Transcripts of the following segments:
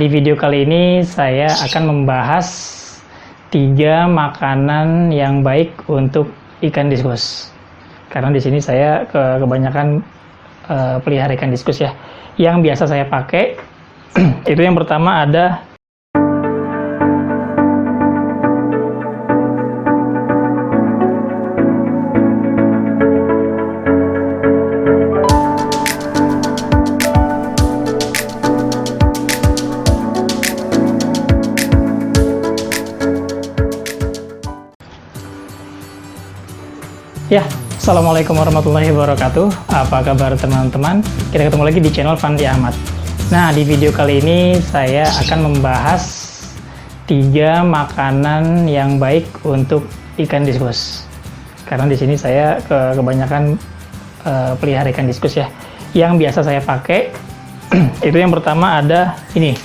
di video kali ini saya akan membahas 3 makanan yang baik untuk ikan diskus. Karena di sini saya kebanyakan pelihara ikan diskus ya. Yang biasa saya pakai itu yang pertama ada ya. Assalamualaikum warahmatullahi wabarakatuh. Apa kabar teman-teman? Kita ketemu lagi di channel Fandi Ahmad. Nah, di video kali ini saya akan membahas 3 makanan yang baik untuk ikan diskus. Karena di sini saya kebanyakan pelihara ikan diskus ya. Yang biasa saya pakai itu yang pertama ada ini,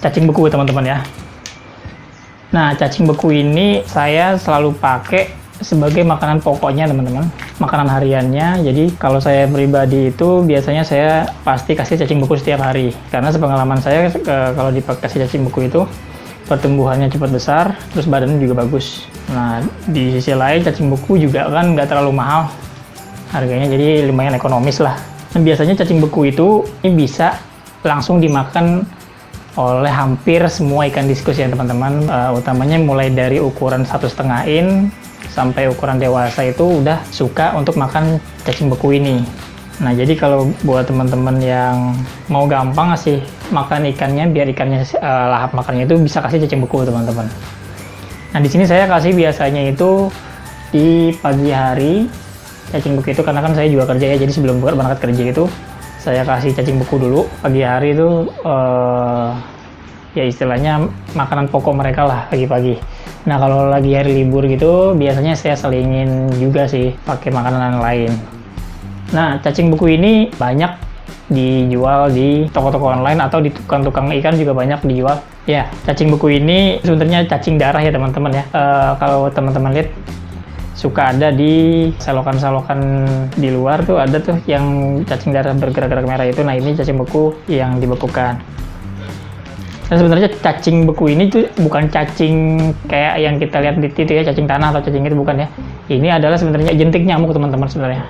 cacing beku teman-teman ya. Nah, cacing beku ini saya selalu pakai sebagai makanan pokoknya teman-teman, makanan hariannya. Jadi kalau saya pribadi itu biasanya saya pasti kasih cacing beku setiap hari, karena sepengalaman saya kalau dikasih cacing beku itu pertumbuhannya cepat besar, terus badannya juga bagus. Nah, di sisi lain cacing beku juga kan nggak terlalu mahal harganya, jadi lumayan ekonomis lah. Dan biasanya cacing beku itu ini bisa langsung dimakan oleh hampir semua ikan diskus ya teman-teman, utamanya mulai dari ukuran 1,5 in sampai ukuran dewasa itu udah suka untuk makan cacing beku ini. Nah, jadi kalau buat teman-teman yang mau gampang ngasih makan ikannya biar ikannya lahap makannya itu bisa kasih cacing beku teman-teman. Nah, di sini saya kasih biasanya itu di pagi hari cacing beku itu, karena kan saya juga kerja ya, jadi sebelum berangkat kerja itu saya kasih cacing beku dulu pagi hari itu, ya istilahnya makanan pokok mereka lah pagi-pagi. Nah, kalau lagi hari libur gitu biasanya saya selingin juga sih pakai makanan lain. Nah, cacing beku ini banyak dijual di toko-toko online atau di tukang-tukang ikan juga banyak dijual. Ya, cacing beku ini sebenarnya cacing darah ya teman-teman ya. Kalau teman-teman lihat suka ada di selokan-selokan di luar tuh, ada tuh yang cacing darah bergerak-gerak merah itu. Nah, ini cacing beku yang dibekukan. Dan sebenarnya cacing beku ini tuh bukan cacing kayak yang kita lihat di itu ya, cacing tanah atau cacing itu, bukan ya. Ini adalah sebenarnya jentik nyamuk teman-teman sebenarnya.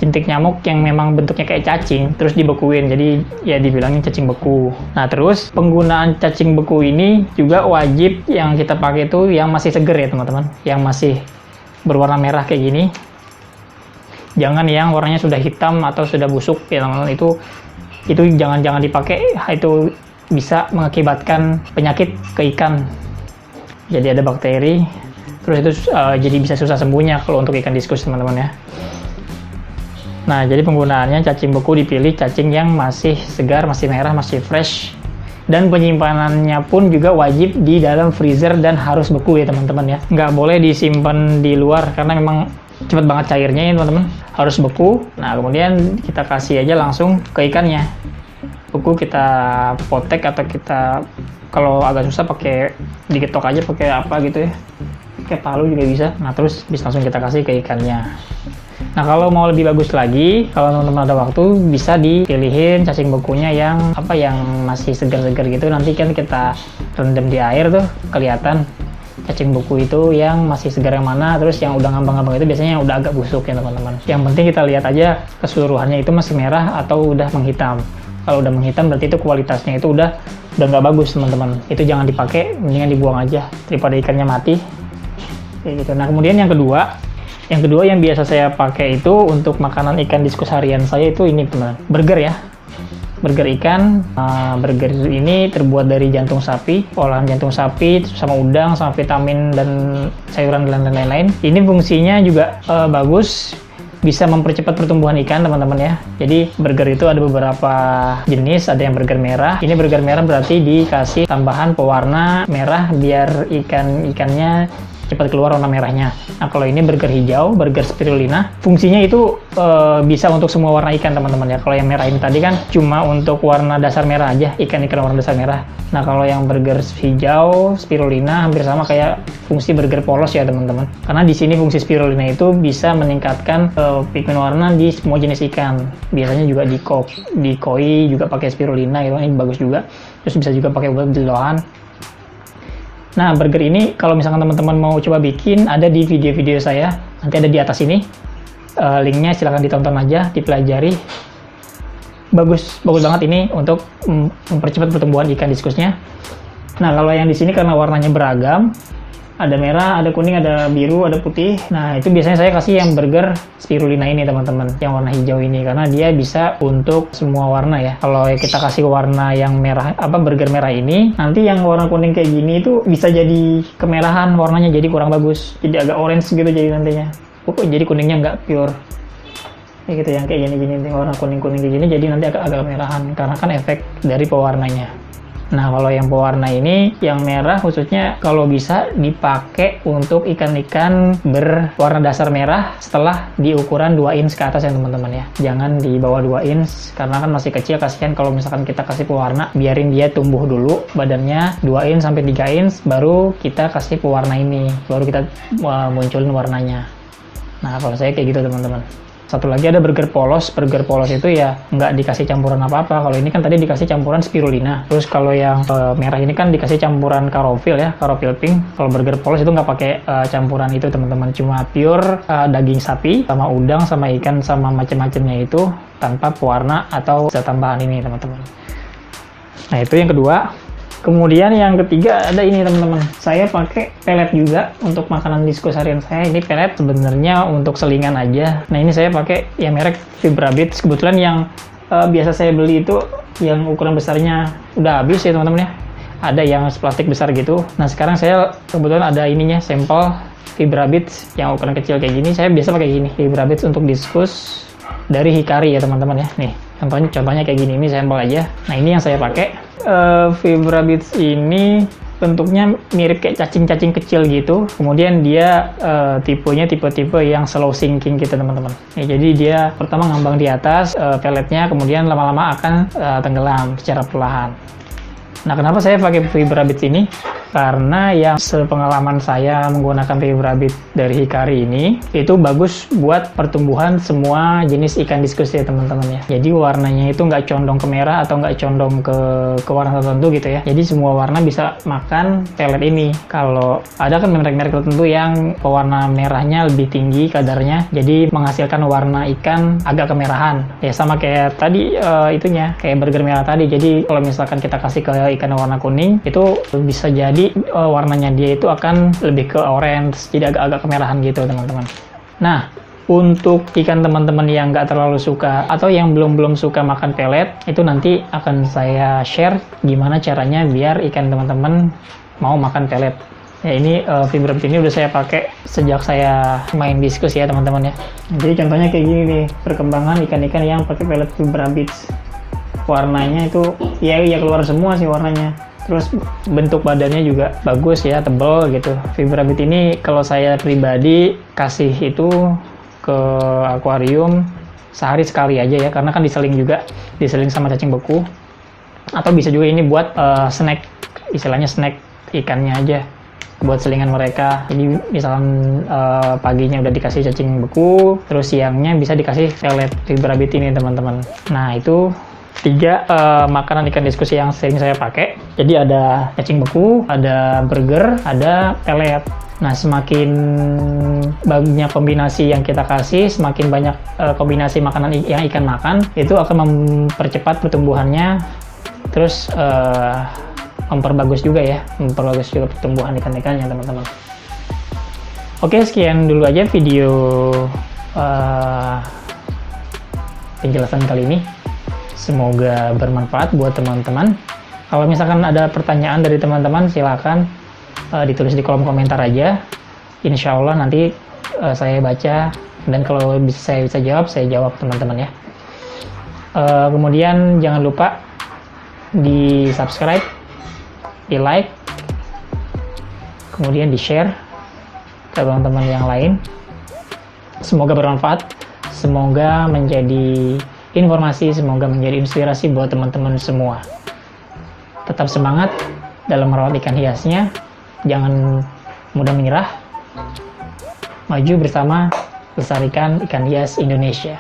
Jentik nyamuk yang memang bentuknya kayak cacing terus dibekuin, jadi ya dibilangin cacing beku. Nah, terus penggunaan cacing beku ini juga wajib yang kita pakai itu yang masih seger ya teman-teman, yang masih berwarna merah kayak gini. Jangan yang warnanya sudah hitam atau sudah busuk ya teman-teman, itu jangan dipakai, itu bisa mengakibatkan penyakit ke ikan. Jadi ada bakteri, terus itu jadi bisa susah sembuhnya kalau untuk ikan diskus teman-teman ya. Nah, jadi penggunaannya cacing beku dipilih cacing yang masih segar, masih merah, masih fresh. Dan penyimpanannya pun juga wajib di dalam freezer dan harus beku ya teman-teman ya. Nggak boleh disimpan di luar karena memang cepet banget cairnya ya teman-teman. Harus beku. Nah, kemudian kita kasih aja langsung ke ikannya. Beku kita potek atau kita kalau agak susah pakai diketok aja pakai apa gitu ya, pakai palu juga bisa. Nah, terus bisa langsung kita kasih ke ikannya. Nah, kalau mau lebih bagus lagi, kalau teman-teman ada waktu bisa dipilihin cacing bekunya yang masih segar-segar gitu. Nanti kan kita rendam di air tuh kelihatan cacing beku itu yang masih segar yang mana, terus yang udah ngambang-ngambang itu biasanya yang udah agak busuk ya teman-teman. Yang penting kita lihat aja keseluruhannya itu masih merah atau udah menghitam. Kalau udah menghitam berarti itu kualitasnya itu udah nggak bagus teman-teman. Itu jangan dipakai, mendingan dibuang aja daripada ikannya mati. Kayak gitu. Nah, kemudian yang kedua yang biasa saya pakai itu untuk makanan ikan diskus harian saya itu ini teman-teman, burger ya. Burger ikan. Burger ini terbuat dari jantung sapi, olahan jantung sapi sama udang sama vitamin dan sayuran dan lain-lain. Ini fungsinya juga bagus, bisa mempercepat pertumbuhan ikan teman-teman ya. Jadi burger itu ada beberapa jenis, ada yang burger merah. Ini burger merah berarti dikasih tambahan pewarna merah biar ikannya cepat keluar warna merahnya. Nah, kalau ini burger hijau, burger spirulina, fungsinya itu bisa untuk semua warna ikan teman-teman ya. Kalau yang merah ini tadi kan cuma untuk warna dasar merah aja, ikan-ikan warna dasar merah. Nah, kalau yang burger hijau, spirulina hampir sama kayak fungsi burger polos ya teman-teman. Karena di sini fungsi spirulina itu bisa meningkatkan pigmen warna di semua jenis ikan. Biasanya juga di koi juga pakai spirulina gitu, ini bagus juga. terus bisa juga pakai buat jeloan. Nah, burger ini kalau misalkan teman-teman mau coba bikin, ada di video-video saya, nanti ada di atas ini. Linknya silahkan ditonton aja, dipelajari. Bagus banget ini untuk mempercepat pertumbuhan ikan diskusnya. Nah, kalau yang di sini karena warnanya beragam, ada merah, ada kuning, ada biru, ada putih. Nah, itu biasanya saya kasih yang burger spirulina ini teman-teman, yang warna hijau ini, karena dia bisa untuk semua warna ya. Kalau kita kasih warna yang merah, burger merah ini, nanti yang warna kuning kayak gini itu bisa jadi kemerahan warnanya, jadi kurang bagus, jadi agak orange gitu jadi nantinya. Jadi kuningnya nggak pure. Kayak gitu, yang kayak gini-gini, warna kuning-kuning kayak gini, jadi nanti agak merahan, karena kan efek dari pewarnanya. Nah, kalau yang pewarna ini, yang merah khususnya kalau bisa dipakai untuk ikan-ikan berwarna dasar merah setelah di ukuran 2 inch ke atas ya teman-teman ya. Jangan di bawah 2 inch, karena kan masih kecil, kasihan kalau misalkan kita kasih pewarna, biarin dia tumbuh dulu badannya 2 inch sampai 3 inch, baru kita kasih pewarna ini, baru kita munculin warnanya. Nah, kalau saya kayak gitu teman-teman. Satu lagi ada burger polos. Burger polos itu ya nggak dikasih campuran apa-apa. Kalau ini kan tadi dikasih campuran spirulina. Terus kalau yang merah ini kan dikasih campuran karopil ya, karopil pink. Kalau burger polos itu nggak pakai campuran itu teman-teman. Cuma pure daging sapi sama udang sama ikan sama macam-macamnya itu tanpa pewarna atau zat tambahan ini teman-teman. Nah, itu yang kedua. Kemudian yang ketiga ada ini teman-teman, saya pakai pelet juga untuk makanan diskus harian saya. Ini pelet sebenarnya untuk selingan aja. Nah, ini saya pakai yang merek Vibrabit. Kebetulan yang biasa saya beli itu yang ukuran besarnya udah habis ya teman-teman ya. Ada yang plastik besar gitu. Nah, sekarang saya kebetulan ada ininya, sampel Vibrabit yang ukuran kecil kayak gini. Saya biasa pakai gini, Vibrabit untuk diskus dari Hikari ya teman-teman ya. Nih, contohnya kayak gini, ini sampel aja. Nah, ini yang saya pakai. Vibrabits ini bentuknya mirip kayak cacing-cacing kecil gitu. Kemudian dia tipenya tipe-tipe yang slow sinking gitu teman-teman. Jadi dia pertama ngambang di atas peletnya, kemudian lama-lama akan tenggelam secara perlahan. Nah, kenapa saya pakai Vibrabits ini? Karena yang sepengalaman saya menggunakan Vibrabit dari Hikari ini, itu bagus buat pertumbuhan semua jenis ikan diskus ya teman-teman ya. Jadi warnanya itu nggak condong ke merah atau nggak condong ke warna tertentu gitu ya. Jadi semua warna bisa makan pelet ini. Kalau ada kan merek-merek tertentu yang pewarna merahnya lebih tinggi kadarnya, jadi menghasilkan warna ikan agak kemerahan. Ya sama kayak tadi itunya, kayak burger merah tadi. Jadi kalau misalkan kita kasih ke ikan warna kuning, itu bisa jadi warnanya dia itu akan lebih ke orange, jadi agak-agak kemerahan gitu teman-teman. Nah, untuk ikan teman-teman yang nggak terlalu suka atau yang belum suka makan pelet, itu nanti akan saya share gimana caranya biar ikan teman-teman mau makan pelet. Ya, ini Vibrabit ini udah saya pakai sejak saya main diskus ya teman-teman ya. Jadi contohnya kayak gini nih, perkembangan ikan-ikan yang pakai pelet Vibrabit. Warnanya itu ya keluar semua sih warnanya. Terus bentuk badannya juga bagus ya, tebal gitu. Vibrabit ini kalau saya pribadi kasih itu ke akuarium sehari sekali aja ya, karena kan diseling juga, diseling sama cacing beku. Atau bisa juga ini buat snack, istilahnya snack ikannya aja, buat selingan mereka. Jadi misalkan paginya udah dikasih cacing beku, terus siangnya bisa dikasih pelet Vibrabit ini teman-teman. Nah, itu 3 makanan ikan diskus yang sering saya pakai. Jadi ada cacing beku, ada burger, ada pelet. Nah, semakin banyak kombinasi yang kita kasih, semakin banyak kombinasi makanan yang ikan makan, itu akan mempercepat pertumbuhannya, terus memperbagus juga ya, memperbagus juga pertumbuhan ikan-ikannya teman-teman. Oke, sekian dulu aja video penjelasan kali ini. Semoga bermanfaat buat teman-teman. Kalau misalkan ada pertanyaan dari teman-teman, silakan ditulis di kolom komentar aja. Insya Allah nanti saya baca, dan kalau saya bisa jawab, saya jawab teman-teman ya. Kemudian jangan lupa di subscribe, di like, kemudian di share ke teman-teman yang lain. Semoga bermanfaat, semoga menjadi informasi, semoga menjadi inspirasi buat teman-teman semua. Tetap semangat dalam merawat ikan hiasnya, jangan mudah menyerah, maju bersama lestarikan ikan hias Indonesia.